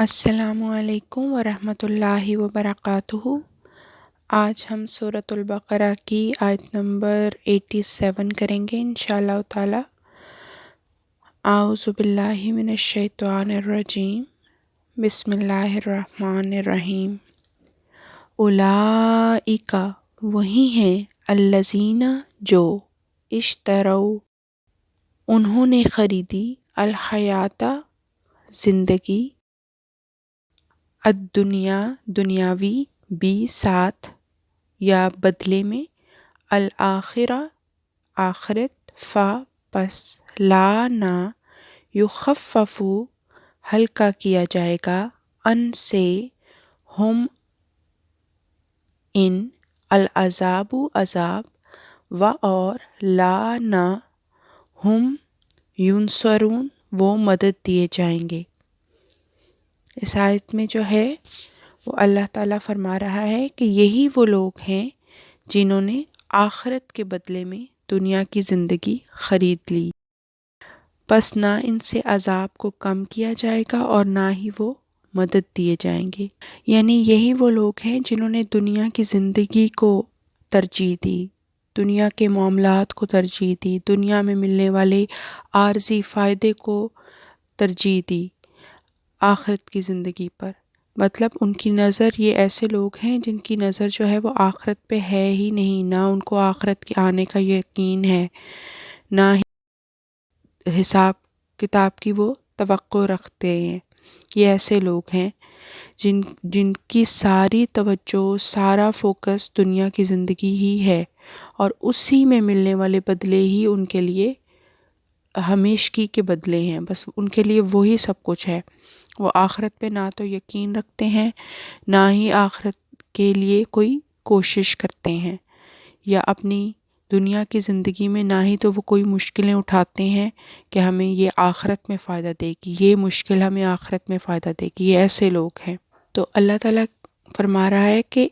السلام علیکم ورحمۃ اللہ وبرکاتہ۔ آج ہم سورۃ البقرہ کی آیت نمبر 87 کریں گے انشاءاللہ تعالی۔ اعوذ باللہ من الشیطان الرجیم، بسم اللہ الرحمن الرحیم۔ اولئک وہی ہیں، الذین جو، اشتروا انہوں نے خریدی، الحیات زندگی، الدنیا دنیاوی، بھی ساتھ یا بدلے میں، الآخرہ آخرت، پس لا نہ، یخفف ہلکا کیا جائے گا، ان سے، ہم ان، العذاب عذاب، و اور لا نہ، ہم ینصرون وہ مدد دیے جائیں گے۔ اس آیت میں جو ہے وہ اللہ تعالیٰ فرما رہا ہے کہ یہی وہ لوگ ہیں جنہوں نے آخرت کے بدلے میں دنیا کی زندگی خرید لی، بس نہ ان سے عذاب کو کم کیا جائے گا اور نہ ہی وہ مدد دیے جائیں گے۔ یعنی یہی وہ لوگ ہیں جنہوں نے دنیا کی زندگی کو ترجیح دی، دنیا کے معاملات کو ترجیح دی، دنیا میں ملنے والے عارضی فائدے کو ترجیح دی آخرت کی زندگی پر۔ مطلب ان کی نظر، یہ ایسے لوگ ہیں جن کی نظر جو ہے وہ آخرت پہ ہے ہی نہیں، نہ ان کو آخرت کے آنے کا یقین ہے، نہ ہی حساب کتاب کی وہ توقع رکھتے ہیں۔ یہ ایسے لوگ ہیں جن کی ساری توجہ، سارا فوکس دنیا کی زندگی ہی ہے، اور اسی میں ملنے والے بدلے ہی ان کے لیے ہمیشگی کے بدلے ہیں، بس ان کے لیے وہی سب کچھ ہے۔ وہ آخرت پہ نہ تو یقین رکھتے ہیں، نہ ہی آخرت کے لیے کوئی کوشش کرتے ہیں، یا اپنی دنیا کی زندگی میں نہ ہی تو وہ کوئی مشکلیں اٹھاتے ہیں کہ ہمیں یہ آخرت میں فائدہ دے گی، یہ مشکل ہمیں آخرت میں فائدہ دے گی۔ یہ ایسے لوگ ہیں۔ تو اللہ تعالیٰ فرما رہا ہے کہ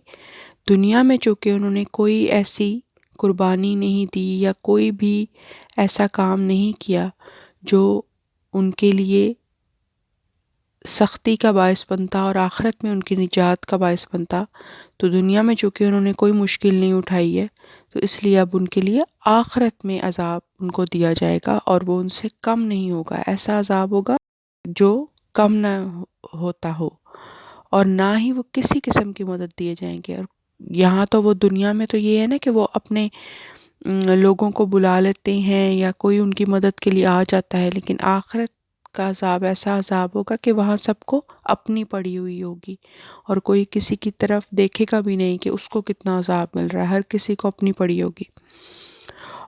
دنیا میں چونکہ انہوں نے کوئی ایسی قربانی نہیں دی یا کوئی بھی ایسا کام نہیں کیا جو ان کے لیے سختی کا باعث بنتا اور آخرت میں ان کی نجات کا باعث بنتا، تو دنیا میں چونکہ انہوں نے کوئی مشکل نہیں اٹھائی ہے، تو اس لیے اب ان کے لیے آخرت میں عذاب ان کو دیا جائے گا، اور وہ ان سے کم نہیں ہوگا۔ ایسا عذاب ہوگا جو کم نہ ہوتا ہو، اور نہ ہی وہ کسی قسم کی مدد دیے جائیں گے۔ اور یہاں تو وہ دنیا میں تو یہ ہے نا کہ وہ اپنے لوگوں کو بلا لیتے ہیں یا کوئی ان کی مدد کے لیے آ جاتا ہے، لیکن آخرت کا عذاب ایسا عذاب ہوگا کہ وہاں سب کو اپنی پڑی ہوئی ہوگی، اور کوئی کسی کی طرف دیکھے گا بھی نہیں کہ اس کو کتنا عذاب مل رہا ہے، ہر کسی کو اپنی پڑی ہوگی۔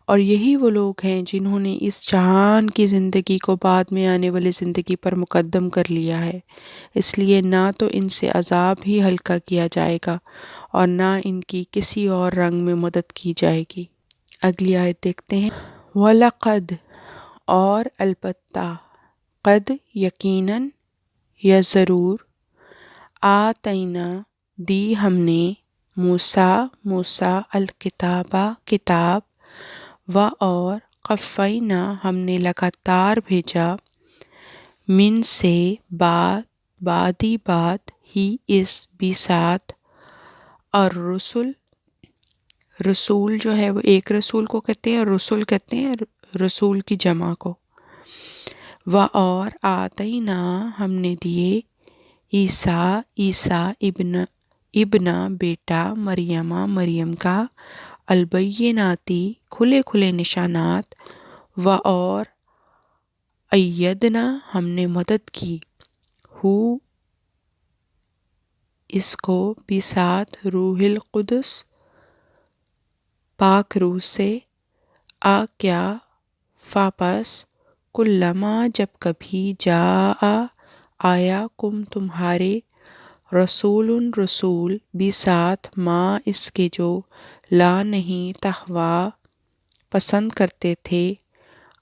اور یہی وہ لوگ ہیں جنہوں نے اس جہان کی زندگی کو بعد میں آنے والی زندگی پر مقدم کر لیا ہے، اس لیے نہ تو ان سے عذاب ہی ہلکا کیا جائے گا اور نہ ان کی کسی اور رنگ میں مدد کی جائے گی۔ اگلی آیت دیکھتے ہیں۔ وَلَقَدْ اور البتہ، قد یقیناً، یا ضرور، آتینا دی ہم نے، موسیٰ الکتابہ کتاب، و اور قفینا ہم نے لگاتار بھیجا، من سے بعد ہی اس بھی ساتھ، اور رسول جو ہے وہ ایک رسول کو کہتے ہیں، اور رسول کہتے ہیں رسول کی جمع کو۔ و اور آتینا ہم نے دیے، عیسیٰ ابن بیٹا مریم کا، البیناتی کھلے کھلے نشانات، و اور ایدنا ہم نے مدد کی، ہو اس کو، بھی ساتھ، روح القدس پاک روح سے، کیا، پس، کلما جب کبھی، آیا، تمہارے، رسول بھی ساتھ، ما اس کے جو، لا نہیں، تہوا پسند کرتے تھے،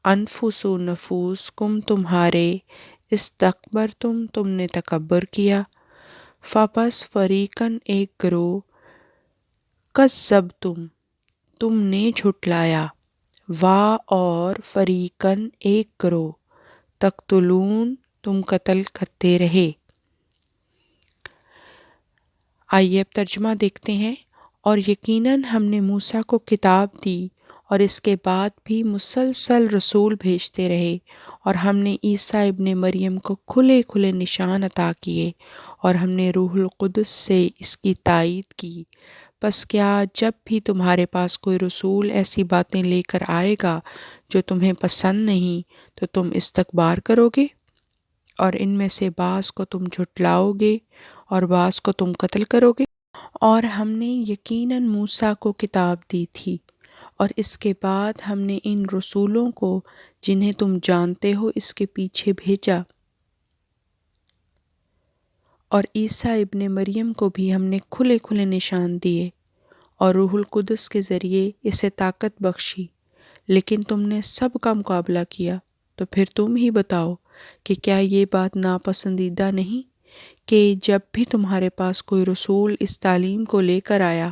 نفوس تمہارے، استکبرتم تم نے تکبر کیا، پس فریقاً ایک گروہ، کذبتم تم نے جھٹلایا، اور فریقاً ایک گروہ، تقتلون تم قتل کرتے رہے۔ آئیے اب ترجمہ دیکھتے ہیں۔ اور یقیناً ہم نے موسیٰ کو کتاب دی اور اس کے بعد بھی مسلسل رسول بھیجتے رہے، اور ہم نے عیسیٰ ابن مریم کو کھلے کھلے نشان عطا کیے، اور ہم نے روح القدس سے اس کی تائید کی۔ پس کیا جب بھی تمہارے پاس کوئی رسول ایسی باتیں لے کر آئے گا جو تمہیں پسند نہیں، تو تم استکبار کرو گے؟ اور ان میں سے بعض کو تم جھٹلاؤ گے اور بعض کو تم قتل کرو گے۔ اور ہم نے یقیناً موسیٰ کو کتاب دی تھی، اور اس کے بعد ہم نے ان رسولوں کو جنہیں تم جانتے ہو اس کے پیچھے بھیجا، اور عیسیٰ ابن مریم کو بھی ہم نے کھلے کھلے نشان دیے اور روح القدس کے ذریعے اسے طاقت بخشی، لیکن تم نے سب کا مقابلہ کیا۔ تو پھر تم ہی بتاؤ کہ کیا یہ بات ناپسندیدہ نہیں کہ جب بھی تمہارے پاس کوئی رسول اس تعلیم کو لے کر آیا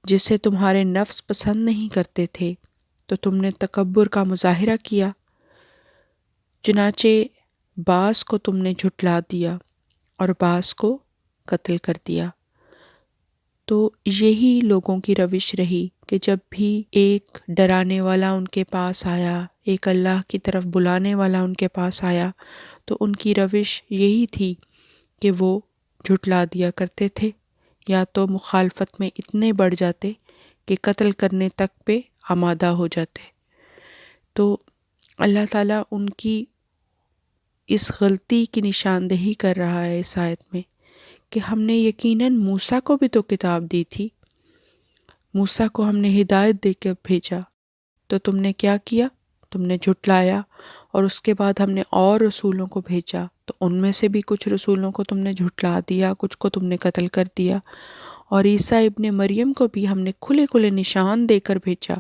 جسے تمہارے نفس پسند نہیں کرتے تھے، تو تم نے تکبر کا مظاہرہ کیا، چنانچہ بعض کو تم نے جھٹلا دیا اور بعض کو قتل کر دیا۔ تو یہی لوگوں کی روش رہی کہ جب بھی ایک ڈرانے والا ان کے پاس آیا، ایک اللہ کی طرف بلانے والا ان کے پاس آیا، تو ان کی روش یہی تھی کہ وہ جھٹلا دیا کرتے تھے، یا تو مخالفت میں اتنے بڑھ جاتے کہ قتل کرنے تک پہ آمادہ ہو جاتے۔ تو اللہ تعالیٰ ان کی اس غلطی کی نشاندہی کر رہا ہے اس آیت میں کہ ہم نے یقیناً موسیٰ کو بھی تو کتاب دی تھی، موسیٰ کو ہم نے ہدایت دے کے بھیجا، تو تم نے کیا کیا؟ تم نے جھٹلایا، اور اس کے بعد ہم نے اور رسولوں کو بھیجا، تو ان میں سے بھی کچھ رسولوں کو تم نے جھٹلا دیا، کچھ کو تم نے قتل کر دیا۔ اور عیسیٰ ابن مریم کو بھی ہم نے کھلے کھلے نشان دے کر بھیجا۔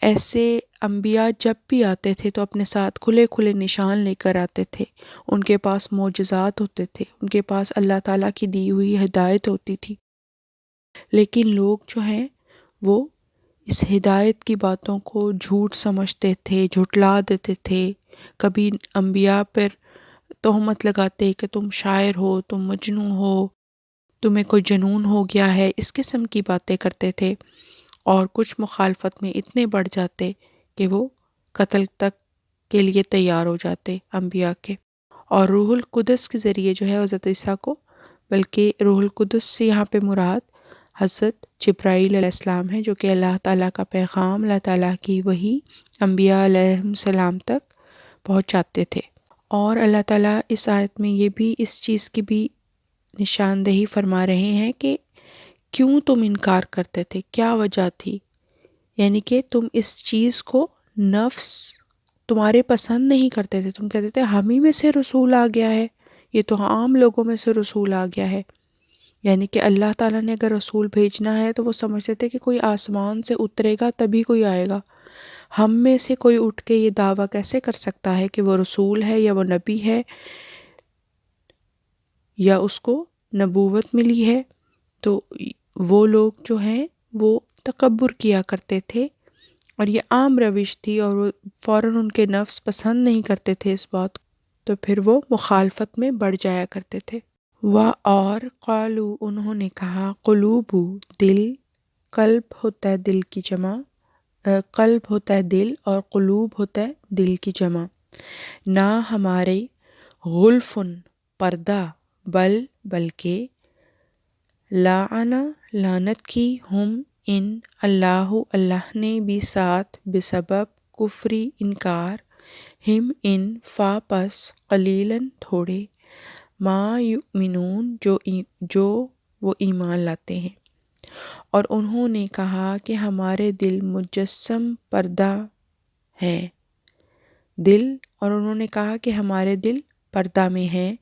ایسے انبیاء جب بھی آتے تھے تو اپنے ساتھ کھلے کھلے نشان لے کر آتے تھے، ان کے پاس معجزات ہوتے تھے، ان کے پاس اللہ تعالیٰ کی دی ہوئی ہدایت ہوتی تھی، لیکن لوگ جو ہیں وہ اس ہدایت کی باتوں کو جھوٹ سمجھتے تھے، جھٹلا دیتے تھے۔ کبھی انبیاء پر تہمت لگاتے کہ تم شاعر ہو، تم مجنون ہو، تمہیں کوئی جنون ہو گیا ہے، اس قسم کی باتیں کرتے تھے، اور کچھ مخالفت میں اتنے بڑھ جاتے کہ وہ قتل تک کے لیے تیار ہو جاتے انبیاء کے۔ اور روح القدس کے ذریعے جو ہے حضرت عیسیٰ کو، بلکہ روح القدس سے یہاں پہ مراد حضرت جبرائیل علیہ السلام ہے، جو کہ اللہ تعالیٰ کا پیغام، اللہ تعالیٰ کی وحی انبیاء علیہ السلام تک پہنچاتے تھے۔ اور اللہ تعالیٰ اس آیت میں یہ بھی اس چیز کی بھی نشاندہی فرما رہے ہیں کہ کیوں تم انکار کرتے تھے، کیا وجہ تھی، یعنی کہ تم اس چیز کو نفس تمہارے پسند نہیں کرتے تھے، تم کہتے تھے ہم ہی میں سے رسول آ گیا ہے، یہ تو عام لوگوں میں سے رسول آ گیا ہے۔ یعنی کہ اللہ تعالیٰ نے اگر رسول بھیجنا ہے تو وہ سمجھتے تھے کہ کوئی آسمان سے اترے گا تبھی کوئی آئے گا، ہم میں سے کوئی اٹھ کے یہ دعویٰ کیسے کر سکتا ہے کہ وہ رسول ہے یا وہ نبی ہے یا اس کو نبوت ملی ہے۔ تو وہ لوگ جو ہیں وہ تکبر کیا کرتے تھے، اور یہ عام روش تھی، اور وہ فوراً ان کے نفس پسند نہیں کرتے تھے اس بات کو، تو پھر وہ مخالفت میں بڑھ جایا کرتے تھے۔ اور قالو انہوں نے کہا، قلوبو دل، قلب ہوتا ہے دل کی جمع، قلب ہوتا ہے دل، اور قلوب ہوتا ہے دل کی جمع، نہ ہمارے غلفن پردہ، بلکہ لعنت کی ہم ان اللہ نے بھی ساتھ بسبب کفری انکار، ہم ان پس قلیلاً تھوڑے، ما یؤمنون جو وہ ایمان لاتے ہیں۔ اور انہوں نے کہا کہ ہمارے دل مجسم پردہ ہے، اور انہوں نے کہا کہ ہمارے دل پردہ میں ہیں۔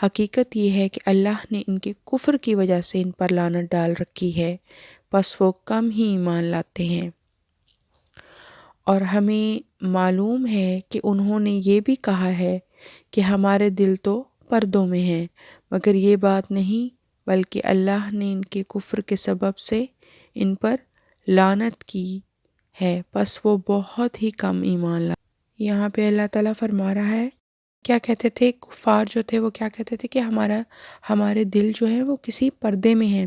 حقیقت یہ ہے کہ اللہ نے ان کے کفر کی وجہ سے ان پر لعنت ڈال رکھی ہے، پس وہ کم ہی ایمان لاتے ہیں۔ اور ہمیں معلوم ہے کہ انہوں نے یہ بھی کہا ہے کہ ہمارے دل تو پردوں میں ہیں، مگر یہ بات نہیں، بلکہ اللہ نے ان کے کفر کے سبب سے ان پر لعنت کی ہے، پس وہ بہت ہی کم ایمان لاتے۔ یہاں پہ اللہ تعالیٰ فرما رہا ہے، کیا کہتے تھے کفار جو تھے، وہ کیا کہتے تھے کہ ہمارے دل جو ہیں وہ کسی پردے میں ہیں،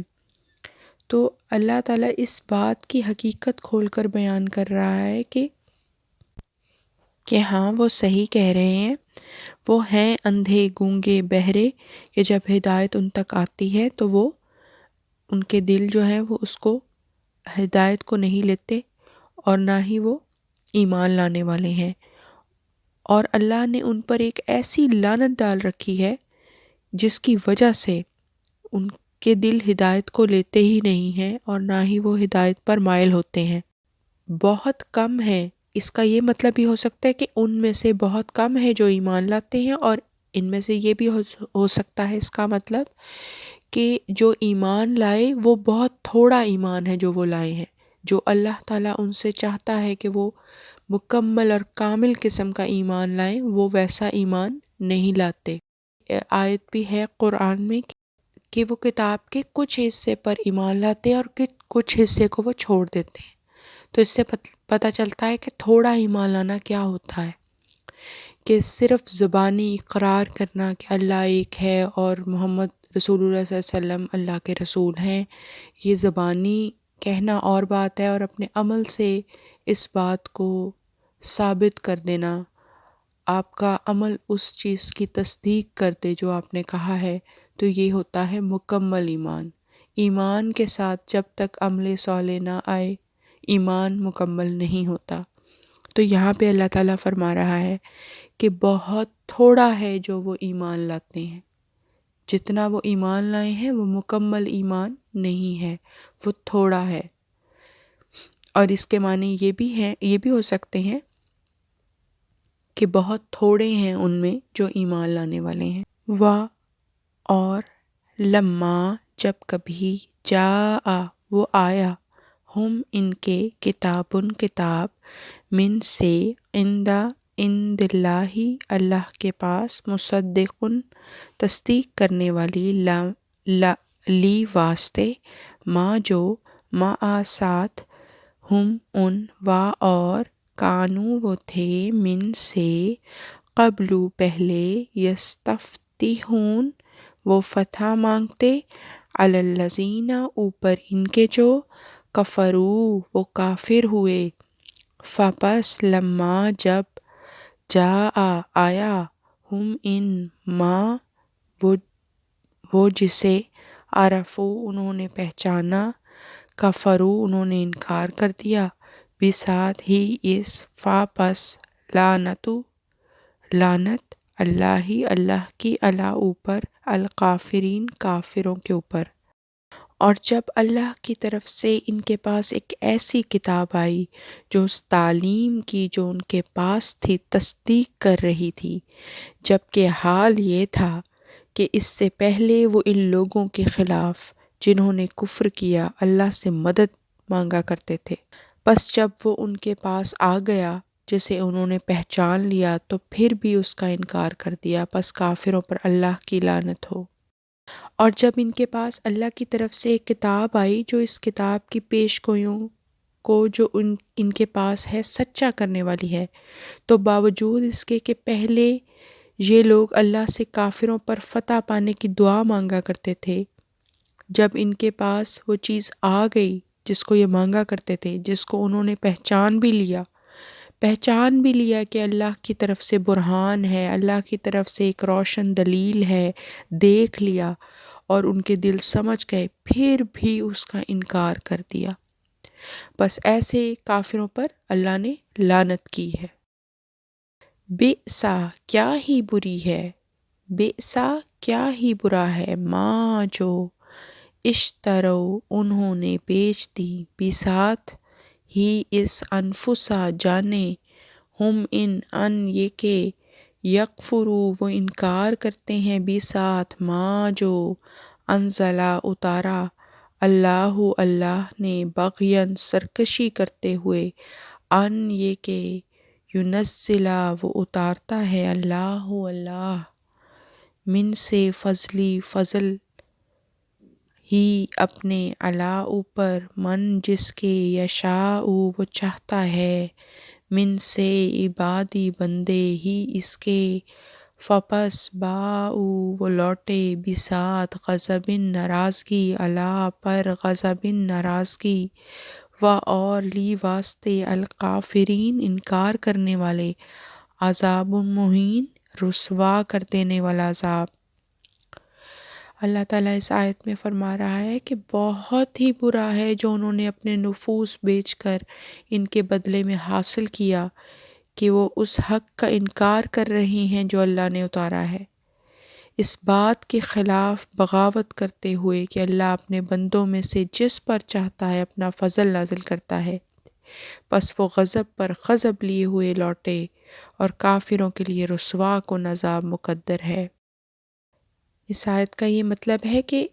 تو اللہ تعالیٰ اس بات کی حقیقت کھول کر بیان کر رہا ہے کہ ہاں وہ صحیح کہہ رہے ہیں، وہ ہیں اندھے گونگے بہرے کہ جب ہدایت ان تک آتی ہے تو وہ ان کے دل جو ہیں وہ اس کو ہدایت کو نہیں لیتے اور نہ ہی وہ ایمان لانے والے ہیں، اور اللہ نے ان پر ایک ایسی لعنت ڈال رکھی ہے جس کی وجہ سے ان کے دل ہدایت کو لیتے ہی نہیں ہیں اور نہ ہی وہ ہدایت پر مائل ہوتے ہیں۔ بہت کم ہے، اس کا یہ مطلب بھی ہو سکتا ہے کہ ان میں سے بہت کم ہے جو ایمان لاتے ہیں، اور ان میں سے یہ بھی ہو سکتا ہے اس کا مطلب کہ جو ایمان لائے وہ بہت تھوڑا ایمان ہے جو وہ لائے ہیں، جو اللہ تعالیٰ ان سے چاہتا ہے کہ وہ مکمل اور کامل قسم کا ایمان لائیں، وہ ویسا ایمان نہیں لاتے۔ آیت بھی ہے قرآن میں کہ وہ کتاب کے کچھ حصے پر ایمان لاتے ہیں اور کچھ حصے کو وہ چھوڑ دیتے ہیں۔ تو اس سے پتہ چلتا ہے کہ تھوڑا ایمان لانا کیا ہوتا ہے، کہ صرف زبانی اقرار کرنا کہ اللہ ایک ہے اور محمد رسول اللہ صلی اللہ علیہ وسلم اللہ کے رسول ہیں، یہ زبانی کہنا اور بات ہے، اور اپنے عمل سے اس بات کو ثابت کر دینا، آپ کا عمل اس چیز کی تصدیق کر دے جو آپ نے کہا ہے، تو یہ ہوتا ہے مکمل ایمان۔ ایمان کے ساتھ جب تک عمل صالح نہ آئے ایمان مکمل نہیں ہوتا۔ تو یہاں پہ اللہ تعالیٰ فرما رہا ہے کہ بہت تھوڑا ہے جو وہ ایمان لاتے ہیں، جتنا وہ ایمان لائے ہیں وہ مکمل ایمان نہیں ہے، وہ تھوڑا ہے۔ اور اس کے معنی یہ بھی ہو سکتے ہیں کہ بہت تھوڑے ہیں ان میں جو ایمان لانے والے ہیں۔ اور لما جب کبھی جاء وہ آیا، ہم ان کے کتاب من سے عند اللہ اللہ کے پاس، مصدقن تصدیق کرنے والی، لی واسطے، ما جو ساتھ، ہم ان اور کانو وہ تھے، من سے قبل پہلے، یستفتحون وہ فتح مانگتے، علی الذین اوپر ان کے جو کفروا وہ کافر ہوئے، فپس لما جب جاء آیا، ہم ان وہ جسے عرفو انہوں نے پہچانا، کفروا انہوں نے انکار کر دیا، بھی ساتھ ہی اس، پس لعنت اللہ کی علی اوپر، الکافرین کافروں کے اوپر۔ اور جب اللہ کی طرف سے ان کے پاس ایک ایسی کتاب آئی جو اس تعلیم کی جو ان کے پاس تھی تصدیق کر رہی تھی، جبکہ حال یہ تھا کہ اس سے پہلے وہ ان لوگوں کے خلاف جنہوں نے کفر کیا اللہ سے مدد مانگا کرتے تھے، پس جب وہ ان کے پاس آ گیا جسے انہوں نے پہچان لیا تو پھر بھی اس کا انکار کر دیا، پس کافروں پر اللہ کی لعنت ہو۔ اور جب ان کے پاس اللہ کی طرف سے ایک کتاب آئی جو اس کتاب کی پیش گوئیوں کو جو ان کے پاس ہے سچا کرنے والی ہے، تو باوجود اس کے کہ پہلے یہ لوگ اللہ سے کافروں پر فتح پانے کی دعا مانگا کرتے تھے، جب ان کے پاس وہ چیز آ گئی جس کو یہ مانگا کرتے تھے، جس کو انہوں نے پہچان بھی لیا کہ اللہ کی طرف سے برہان ہے، اللہ کی طرف سے ایک روشن دلیل ہے، دیکھ لیا اور ان کے دل سمجھ گئے، پھر بھی اس کا انکار کر دیا، بس ایسے کافروں پر اللہ نے لعنت کی ہے۔ بئسا کیا ہی بری ہے، بئسا کیا ہی برا ہے، ما جو اشترو انہوں نے بیچ دی، بھی ساتھ ہی اس، انفسا جانے، ہم ان یہ کہ یکفرو وہ انکار کرتے ہیں، بھی ساتھ ما جو انزلہ اتارا، اللہ نے، بغین سرکشی کرتے ہوئے، ان یہ کہ ینزلہ وہ اتارتا ہے، اللہ من سے فضلی فضل ہی اپنے، علی اوپر، من جس کے، یشاء وہ چاہتا ہے، من سے عبادی بندے ہی اس کے، فپس باؤ وہ لوٹے بسات غضبن ناراضگی اللہ پر غضبن ناراضگی و اور لی واسطے الکافرین انکار کرنے والے عذاب مہین رسوا کر دینے والا عذاب۔ اللہ تعالیٰ اس آیت میں فرما رہا ہے کہ بہت ہی برا ہے جو انہوں نے اپنے نفوس بیچ کر ان کے بدلے میں حاصل کیا کہ وہ اس حق کا انکار کر رہی ہیں جو اللہ نے اتارا ہے، اس بات کے خلاف بغاوت کرتے ہوئے کہ اللہ اپنے بندوں میں سے جس پر چاہتا ہے اپنا فضل نازل کرتا ہے، پس وہ غضب پر غضب لیے ہوئے لوٹے اور کافروں کے لیے رسوا کن عذاب مقدر ہے۔ اس آیت کا یہ مطلب ہے کہ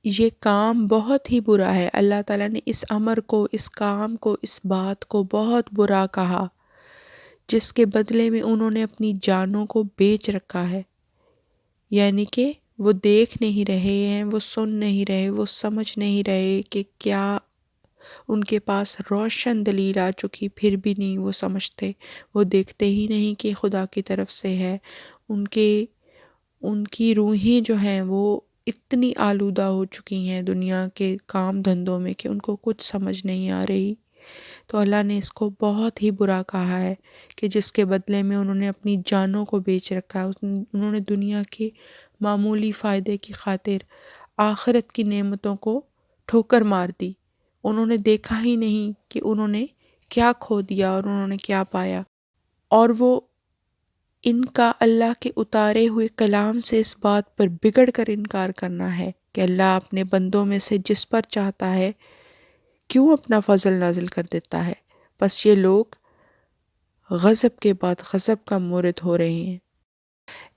یہ کام بہت ہی برا ہے۔ اللہ تعالیٰ نے اس امر کو، اس کام کو، اس بات کو بہت برا کہا جس کے بدلے میں انہوں نے اپنی جانوں کو بیچ رکھا ہے، یعنی کہ وہ دیکھ نہیں رہے ہیں، وہ سن نہیں رہے، وہ سمجھ نہیں رہے کہ کیا ان کے پاس روشن دلیل آ چکی پھر بھی نہیں وہ سمجھتے، وہ دیکھتے ہی نہیں کہ خدا کی طرف سے ہے۔ ان کی روحیں جو ہیں وہ اتنی آلودہ ہو چکی ہیں دنیا کے کام دھندوں میں کہ ان کو کچھ سمجھ نہیں آ رہی۔ تو اللہ نے اس کو بہت ہی برا کہا ہے کہ جس کے بدلے میں انہوں نے اپنی جانوں کو بیچ رکھا ہے، انہوں نے دنیا کے معمولی فائدے کی خاطر آخرت کی نعمتوں کو ٹھوکر مار دی۔ انہوں نے دیکھا ہی نہیں کہ انہوں نے کیا کھو دیا اور انہوں نے کیا پایا، اور وہ ان کا اللہ کے اتارے ہوئے کلام سے اس بات پر بگڑ کر انکار کرنا ہے کہ اللہ اپنے بندوں میں سے جس پر چاہتا ہے کیوں اپنا فضل نازل کر دیتا ہے۔ بس یہ لوگ غضب کے بعد غضب کا مورد ہو رہے ہیں۔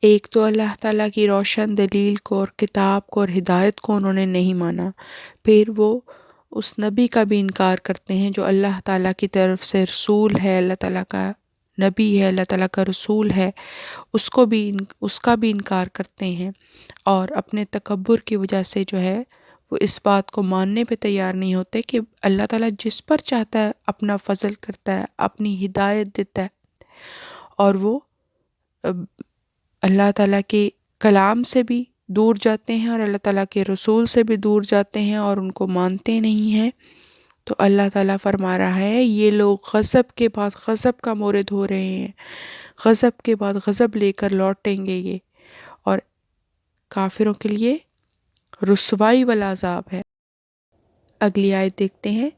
ایک تو اللہ تعالیٰ کی روشن دلیل کو اور کتاب کو اور ہدایت کو انہوں نے نہیں مانا، پھر وہ اس نبی کا بھی انکار کرتے ہیں جو اللہ تعالیٰ کی طرف سے رسول ہے، اللہ تعالیٰ کا نبی ہے، اللہ تعالیٰ کا رسول ہے، اس کا بھی انکار کرتے ہیں، اور اپنے تکبر کی وجہ سے جو ہے وہ اس بات کو ماننے پہ تیار نہیں ہوتے کہ اللہ تعالیٰ جس پر چاہتا ہے اپنا فضل کرتا ہے، اپنی ہدایت دیتا ہے، اور وہ اللہ تعالیٰ کے کلام سے بھی دور جاتے ہیں اور اللہ تعالیٰ کے رسول سے بھی دور جاتے ہیں اور ان کو مانتے نہیں ہیں۔ تو اللہ تعالیٰ فرما رہا ہے یہ لوگ غضب کے بعد غضب کا مورد ہو رہے ہیں، غضب کے بعد غضب لے کر لوٹیں گے یہ، اور کافروں کے لیے رسوائی والا عذاب ہے۔ اگلی آیت دیکھتے ہیں،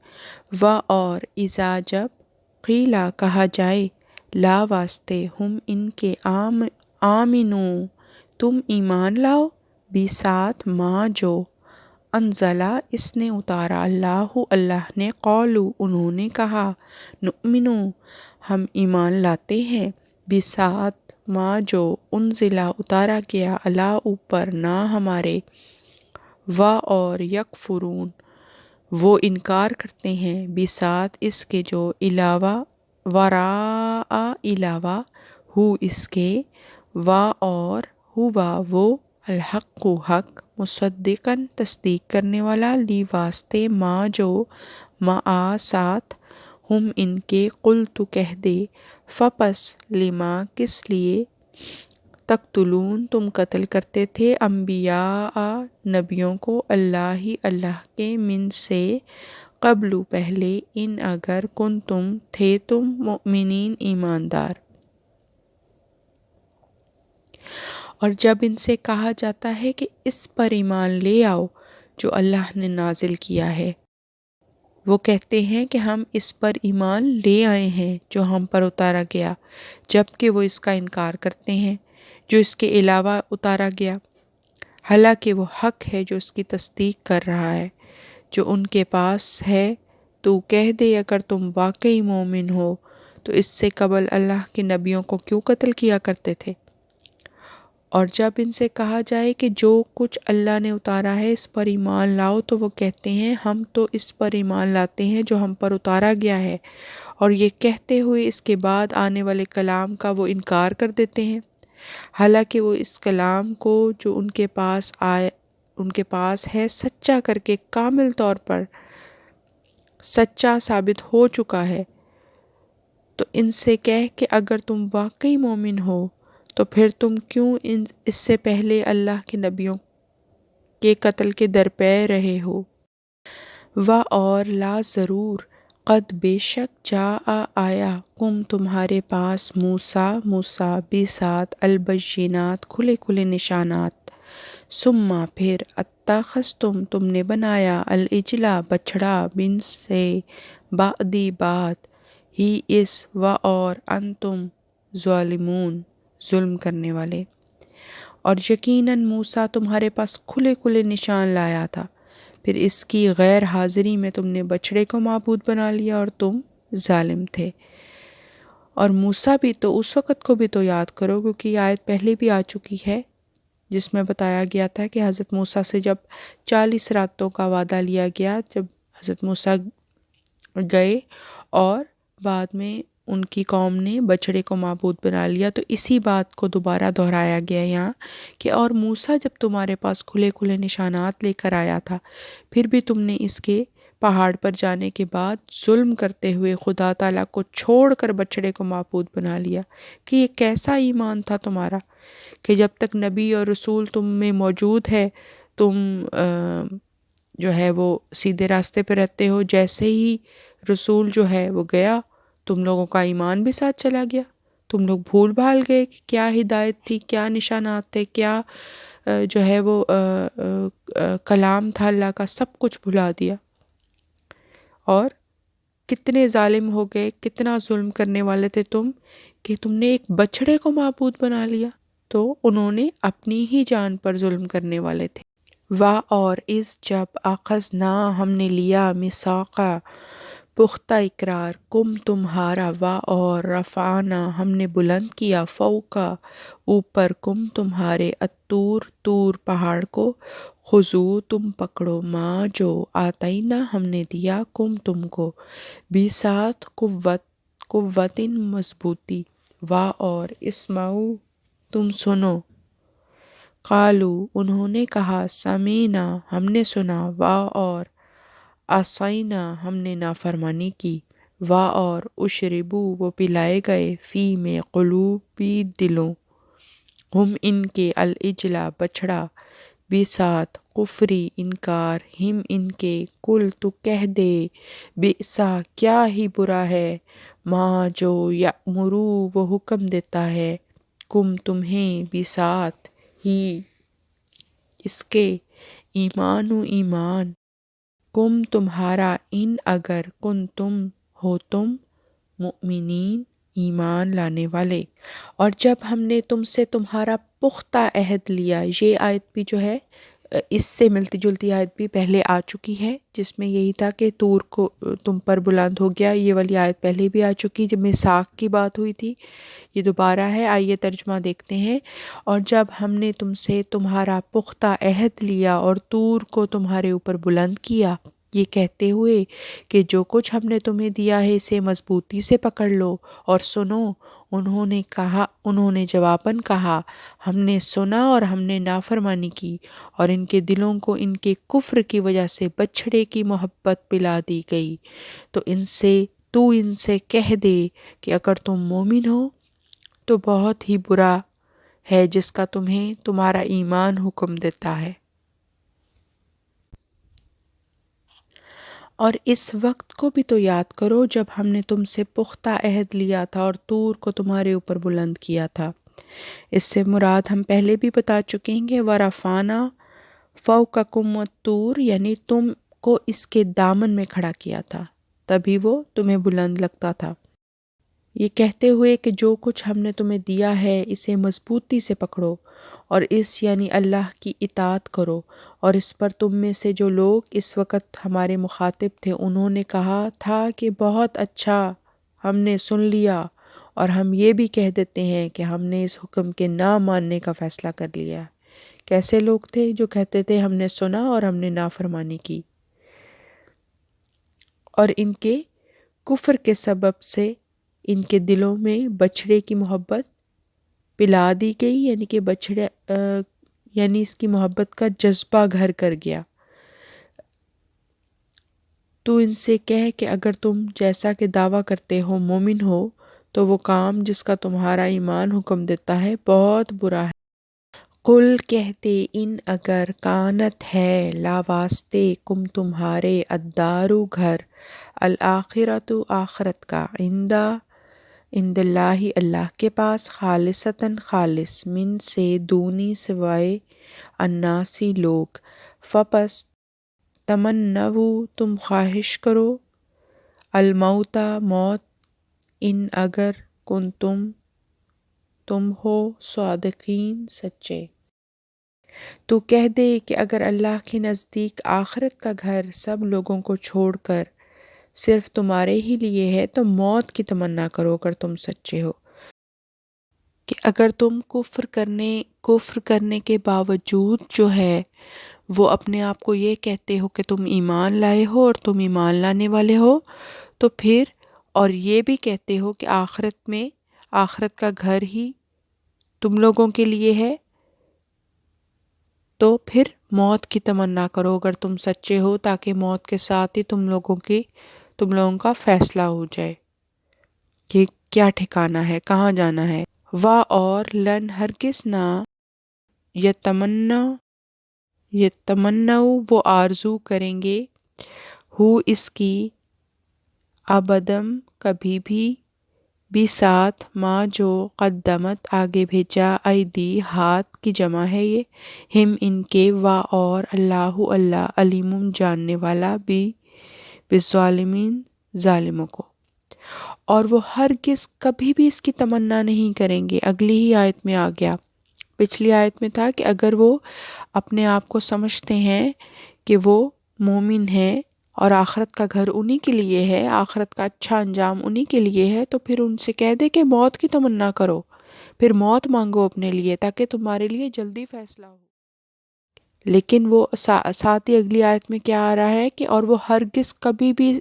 و اور اذا جب قیلا کہا جائے لا واسطے ہم ان کے آمنو تم ایمان لاؤ، بھی ساتھ ماں جو انزلہ اس نے اتارا اللہ نے، قولو انہوں نے کہا، نؤمنو ہم ایمان لاتے ہیں، بھی ساتھ ماں جو انزلہ اتارا گیا اللہ اوپر نہ ہمارے، و اور یکفرون وہ انکار کرتے ہیں، بھی ساتھ اس کے جو علاوہ، وراء علاوہ، ہو اس کے، و اور ہوا وہ، الحق حق، مصدقاً تصدیق کرنے والا، لی واسطے ماں جو، معا ساتھ، ہم ان کے، قل تو کہہ دے، فپس لما کس لیے، تقتلون تم قتل کرتے تھے، انبیاء نبیوں کو، اللہ کے، من سے، قبل پہلے، ان اگر، کنتم تھے تم، مؤمنین ایماندار۔ اور جب ان سے کہا جاتا ہے کہ اس پر ایمان لے آؤ جو اللہ نے نازل کیا ہے، وہ کہتے ہیں کہ ہم اس پر ایمان لے آئے ہیں جو ہم پر اتارا گیا، جبکہ وہ اس کا انکار کرتے ہیں جو اس کے علاوہ اتارا گیا، حالانکہ وہ حق ہے جو اس کی تصدیق کر رہا ہے جو ان کے پاس ہے۔ تو کہہ دے اگر تم واقعی مومن ہو تو اس سے قبل اللہ کے نبیوں کو کیوں قتل کیا کرتے تھے؟ اور جب ان سے کہا جائے کہ جو کچھ اللہ نے اتارا ہے اس پر ایمان لاؤ، تو وہ کہتے ہیں ہم تو اس پر ایمان لاتے ہیں جو ہم پر اتارا گیا ہے، اور یہ کہتے ہوئے اس کے بعد آنے والے کلام کا وہ انکار کر دیتے ہیں، حالانکہ وہ اس کلام کو جو ان کے پاس ہے سچا کر کے کامل طور پر سچا ثابت ہو چکا ہے۔ تو ان سے کہہ کہ اگر تم واقعی مومن ہو تو پھر تم کیوں اس سے پہلے اللہ کے نبیوں کے قتل کے درپے رہے ہو؟ اور لا ضرور قد بے شک آیا کم تمہارے پاس موسیٰ بھی ساتھ البینات کھلے کھلے نشانات، ثم پھر اتخذتم تم نے بنایا العجلہ بچھڑا بن سے بعدی بات ہی اس اور انتم ظالمون ظلم کرنے والے، اور یقیناً موسیٰ تمہارے پاس کھلے کھلے نشان لایا تھا، پھر اس کی غیر حاضری میں تم نے بچھڑے کو معبود بنا لیا اور تم ظالم تھے۔ اور موسیٰ بھی تو اس وقت کو بھی تو یاد کرو، کیونکہ یہ آیت پہلے بھی آ چکی ہے جس میں بتایا گیا تھا کہ حضرت موسیٰ سے جب 40 راتوں کا وعدہ لیا گیا، جب حضرت موسیٰ گئے اور بعد میں ان کی قوم نے بچھڑے کو معبود بنا لیا، تو اسی بات کو دوبارہ دہرایا گیا یہاں کہ اور موسیٰ جب تمہارے پاس کھلے کھلے نشانات لے کر آیا تھا، پھر بھی تم نے اس کے پہاڑ پر جانے کے بعد ظلم کرتے ہوئے خدا تعالیٰ کو چھوڑ کر بچھڑے کو معبود بنا لیا، کہ یہ کیسا ایمان تھا تمہارا کہ جب تک نبی اور رسول تم میں موجود ہے تم جو ہے وہ سیدھے راستے پہ رہتے ہو، جیسے ہی رسول جو ہے وہ گیا تم لوگوں کا ایمان بھی ساتھ چلا گیا، تم لوگ بھول بھال گئے کہ کیا ہدایت تھی، کیا نشانات تھے، کیا جو ہے وہ کلام تھا اللہ کا، سب کچھ بھلا دیا، اور کتنے ظالم ہو گئے، کتنا ظلم کرنے والے تھے تم کہ تم نے ایک بچھڑے کو معبود بنا لیا، تو انہوں نے اپنی ہی جان پر ظلم کرنے والے تھے۔ اور اس جب اخذنا ہم نے لیا میثاقا پختہ اقرار کم تمہارا، اور رفعنا ہم نے بلند کیا فوقا اوپر کم تمہارے طور پہاڑ کو، خذو تم پکڑو ما جو آتینا ہم نے دیا کم تم کو، بھی ساتھ قوتن مضبوطی، اور اسمعو تم سنو، قالو انہوں نے کہا سمینا ہم نے سنا، اور عصینا ہم نے نافرمانی کی، اور اشربو وہ پلائے گئے فی میں قلوبی دلوں، ہم ان کے العجلہ بچھڑا، بھی ساتھ کفری انکار، ہم ان کے کل تو کہہ دے، بئسا کیا ہی برا ہے، ماں جو یأمرو وہ حکم دیتا ہے، کم تمہیں بھی ساتھ ہی اس کے، ایمان کم تمہارا، ان اگر کن تم ہو تم مؤمنین ایمان لانے والے، اور جب ہم نے تم سے تمہارا پختہ عہد لیا، یہ آیت بھی جو ہے اس سے ملتی جلتی آیت بھی پہلے آ چکی ہے جس میں یہی تھا کہ طور کو تم پر بلند ہو گیا، یہ والی آیت پہلے بھی آ چکی جب میثاق کی بات ہوئی تھی، یہ دوبارہ ہے۔ آئیے ترجمہ دیکھتے ہیں۔ اور جب ہم نے تم سے تمہارا پختہ عہد لیا اور طور کو تمہارے اوپر بلند کیا، یہ کہتے ہوئے کہ جو کچھ ہم نے تمہیں دیا ہے اسے مضبوطی سے پکڑ لو اور سنو، انہوں نے جواباً کہا ہم نے سنا اور ہم نے نافرمانی کی، اور ان کے دلوں کو ان کے کفر کی وجہ سے بچھڑے کی محبت پلا دی گئی، تو ان سے کہہ دے کہ اگر تم مومن ہو تو بہت ہی برا ہے جس کا تمہیں تمہارا ایمان حکم دیتا ہے۔ اور اس وقت کو بھی تو یاد کرو جب ہم نے تم سے پختہ عہد لیا تھا اور طور کو تمہارے اوپر بلند کیا تھا۔ اس سے مراد ہم پہلے بھی بتا چکے ہیں کہ وَرَفَعْنَا فَوْقَكُمُ الطُّورَ، یعنی تم کو اس کے دامن میں کھڑا کیا تھا، تبھی وہ تمہیں بلند لگتا تھا، یہ کہتے ہوئے کہ جو کچھ ہم نے تمہیں دیا ہے اسے مضبوطی سے پکڑو، اور اس یعنی اللہ کی اطاعت کرو، اور اس پر تم میں سے جو لوگ اس وقت ہمارے مخاطب تھے انہوں نے کہا تھا کہ بہت اچھا ہم نے سن لیا، اور ہم یہ بھی کہہ دیتے ہیں کہ ہم نے اس حکم کے نہ ماننے کا فیصلہ کر لیا۔ کیسے لوگ تھے جو کہتے تھے ہم نے سنا اور ہم نے نافرمانی کی، اور ان کے کفر کے سبب سے ان کے دلوں میں بچھڑے کی محبت پلا دی گئی، یعنی کہ یعنی اس کی محبت کا جذبہ گھر کر گیا۔ تو ان سے کہہ کہ اگر تم جیسا کہ دعویٰ کرتے ہو مومن ہو تو وہ کام جس کا تمہارا ایمان حکم دیتا ہے بہت برا ہے۔ قل کہتے ان اگر کانت ہے لا واسطے کم تمہارے الدارو گھر الآخرت آخرت کا عند اللہ اللہ کے پاس خالصتاً خالص من سے دونی سوائے الناسی لوگ فپس تمنو تم خواہش کرو الموتا موت ان اگر کنتم تم ہو صادقین سچے۔ تو کہہ دے کہ اگر اللہ کے نزدیک آخرت کا گھر سب لوگوں کو چھوڑ کر صرف تمہارے ہی لیے ہے تو موت کی تمنا کرو اگر تم سچے ہو، کہ اگر تم کفر کرنے کے باوجود جو ہے وہ اپنے آپ کو یہ کہتے ہو کہ تم ایمان لائے ہو اور تم ایمان لانے والے ہو، تو پھر اور یہ بھی کہتے ہو کہ آخرت کا گھر ہی تم لوگوں کے لیے ہے، تو پھر موت کی تمنا کرو اگر تم سچے ہو، تاکہ موت کے ساتھ ہی تم لوگوں کا فیصلہ ہو جائے کہ کیا ٹھکانہ ہے، کہاں جانا ہے۔ اور لن ہرگز نہ یتمنو وہ آرزو کریں گے ہو اس کی ابدم کبھی بھی ساتھ ماں جو قدمت آگے بھیجا ایدی ہاتھ کی جمع ہے یہ ہم ان کے اور اللہ علیم جاننے والا بھی بالظالمین ظالموں کو۔ اور وہ ہرگز کبھی بھی اس کی تمنا نہیں کریں گے، اگلی ہی آیت میں آ گیا، پچھلی آیت میں تھا کہ اگر وہ اپنے آپ کو سمجھتے ہیں کہ وہ مومن ہیں اور آخرت کا گھر انہی کے لیے ہے، آخرت کا اچھا انجام انہی کے لیے ہے، تو پھر ان سے کہہ دے کہ موت کی تمنا کرو، پھر موت مانگو اپنے لیے تاکہ تمہارے لیے جلدی فیصلہ ہو۔ لیکن وہ ساتھ ہی اگلی آیت میں کیا آ رہا ہے کہ اور وہ ہرگز کبھی بھی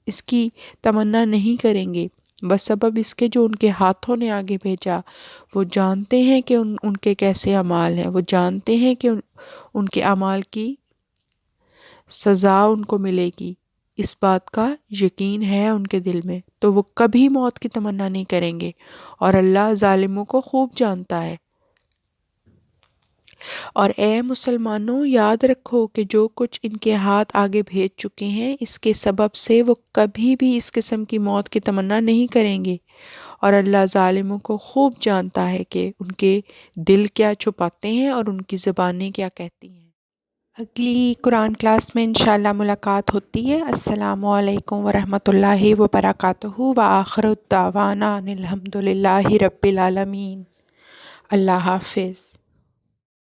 اس کی تمنا نہیں کریں گے، بس سبب اس کے جو ان کے ہاتھوں نے آگے بھیجا، وہ جانتے ہیں کہ ان کے کیسے اعمال ہیں، وہ جانتے ہیں کہ ان کے اعمال کی سزا ان کو ملے گی، اس بات کا یقین ہے ان کے دل میں، تو وہ کبھی موت کی تمنا نہیں کریں گے، اور اللہ ظالموں کو خوب جانتا ہے۔ اور اے مسلمانوں یاد رکھو کہ جو کچھ ان کے ہاتھ آگے بھیج چکے ہیں اس کے سبب سے وہ کبھی بھی اس قسم کی موت کی تمنا نہیں کریں گے، اور اللہ ظالموں کو خوب جانتا ہے کہ ان کے دل کیا چھپاتے ہیں اور ان کی زبانیں کیا کہتی ہیں۔ اگلی قرآن کلاس میں انشاءاللہ ملاقات ہوتی ہے۔ السلام علیکم ورحمۃ اللہ وبرکاتہ، وآخر دعوانا ان الحمد للہ رب العالمین۔ اللہ حافظ۔